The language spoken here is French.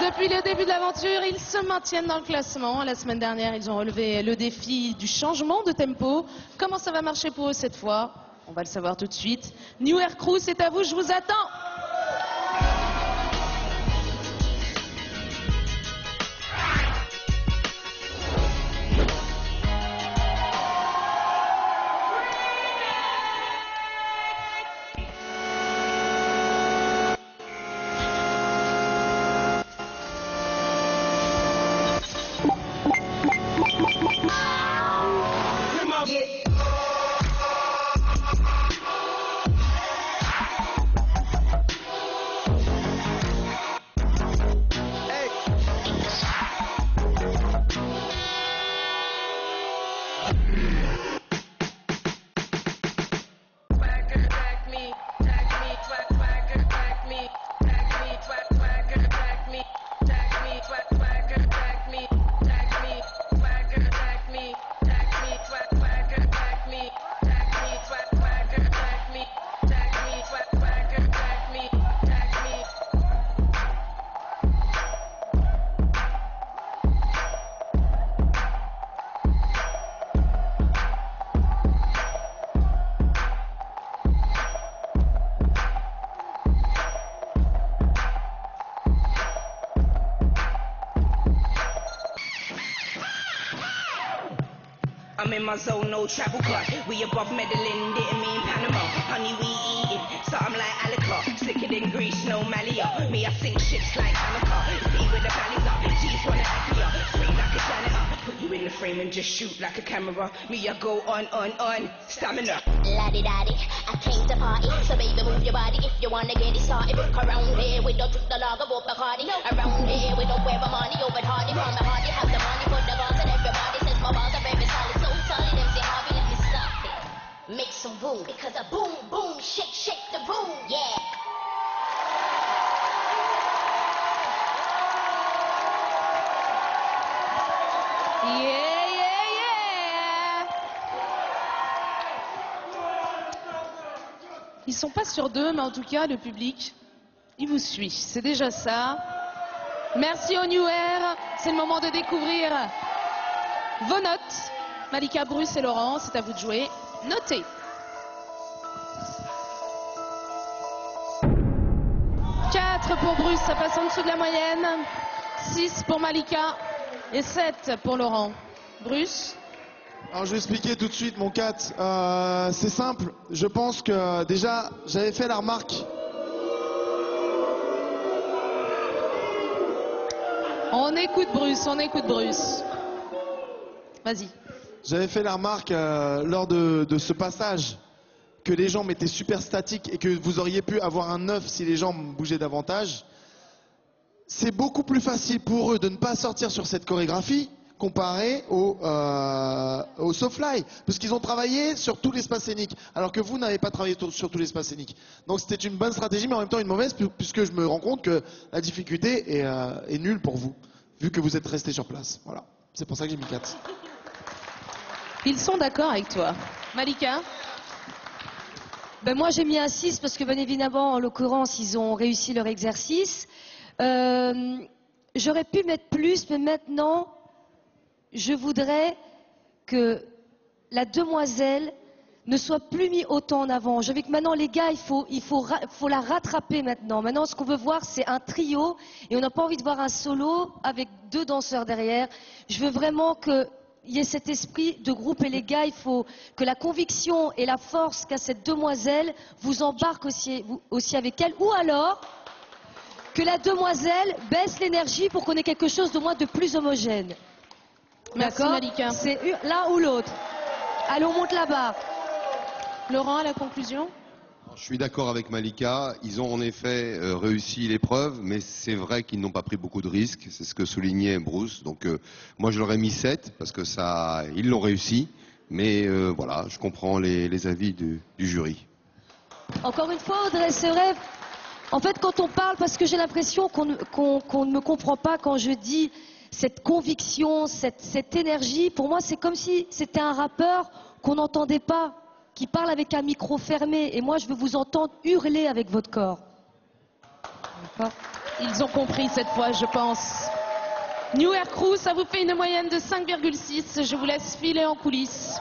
Depuis le début de l'aventure, ils se maintiennent dans le classement. La semaine dernière, ils ont relevé le défi du changement de tempo. Comment ça va marcher pour eux cette fois? On va le savoir tout de suite. New Air Crew, c'est à vous, je vous attends. I'm in my zone, no travel cut. We above meddling, didn't mean Panama. Honey, we eating, so I'm like Alica. Slicker than grease, no Malia. Me, I sink ships like Hanukkah. See with the valleys up, G's wanna hack me up. Scream like a janitor. Put you in the frame and just shoot like a camera. Me, I go on. Stamina. La-di-da-di, I came to party. So baby, move your body if you wanna get it started. Look around here, we don't drink the lager, walk Bacardi. Around here, we don't wear a money, over hardy. From the hardy, have the money, put the guns and everybody says my balls are very solid. So solid, MC Harvey, let me stop it. Make some room, because a boom, boom, shake, shake the room, yeah. Yeah, yeah, yeah. Ils sont pas sur deux, mais en tout cas, le public, il vous suit. C'est déjà ça. Merci au New Air. C'est le moment de découvrir vos notes. Malika, Bruce et Laurent, c'est à vous de jouer. Notez. 4 pour Bruce, ça passe en dessous de la moyenne. 6 pour Malika et 7 pour Laurent. Bruce? Alors je vais expliquer tout de suite mon 4. C'est simple, je pense que déjà j'avais fait la remarque. On écoute Bruce. Vas-y. J'avais fait la remarque lors de ce passage que les jambes étaient super statiques et que vous auriez pu avoir un 9 si les jambes bougeaient davantage. C'est beaucoup plus facile pour eux de ne pas sortir sur cette chorégraphie comparé au SoFly, parce qu'ils ont travaillé sur tout l'espace scénique, alors que vous n'avez pas travaillé sur tout l'espace scénique. Donc c'était une bonne stratégie, mais en même temps une mauvaise, puisque je me rends compte que la difficulté est nulle pour vous, vu que vous êtes resté sur place. Voilà, c'est pour ça que j'ai mis 4. Ils sont d'accord avec toi. Malika? Ben moi j'ai mis un 6 parce que bien évidemment en l'occurrence ils ont réussi leur exercice. J'aurais pu mettre plus, mais maintenant je voudrais que la demoiselle ne soit plus mise autant en avant. Je veux que maintenant les gars, il faut la rattraper maintenant. Maintenant ce qu'on veut voir c'est un trio et on n'a pas envie de voir un solo avec 2 danseurs derrière. Je veux vraiment que il y ait cet esprit de groupe et les gars, il faut que la conviction et la force qu'a cette demoiselle vous embarque aussi avec elle, ou alors que la demoiselle baisse l'énergie pour qu'on ait quelque chose de moins de plus homogène. Merci Malika. C'est l'un ou l'autre. Allez, on monte là-bas. Laurent, à la conclusion? Je suis d'accord avec Malika, ils ont en effet réussi l'épreuve, mais c'est vrai qu'ils n'ont pas pris beaucoup de risques, c'est ce que soulignait Bruce. Donc moi je leur ai mis 7 parce que ça, ils l'ont réussi, mais voilà, je comprends les avis du jury. Encore une fois, Audrey, c'est vrai. En fait, quand on parle, parce que j'ai l'impression qu'on ne me comprend pas quand je dis cette conviction, cette énergie, pour moi c'est comme si c'était un rappeur qu'on n'entendait pas, qui parle avec un micro fermé, et moi je veux vous entendre hurler avec votre corps. D'accord ? Ils ont compris cette fois, je pense. New Air Crew, ça vous fait une moyenne de 5,6. Je vous laisse filer en coulisses.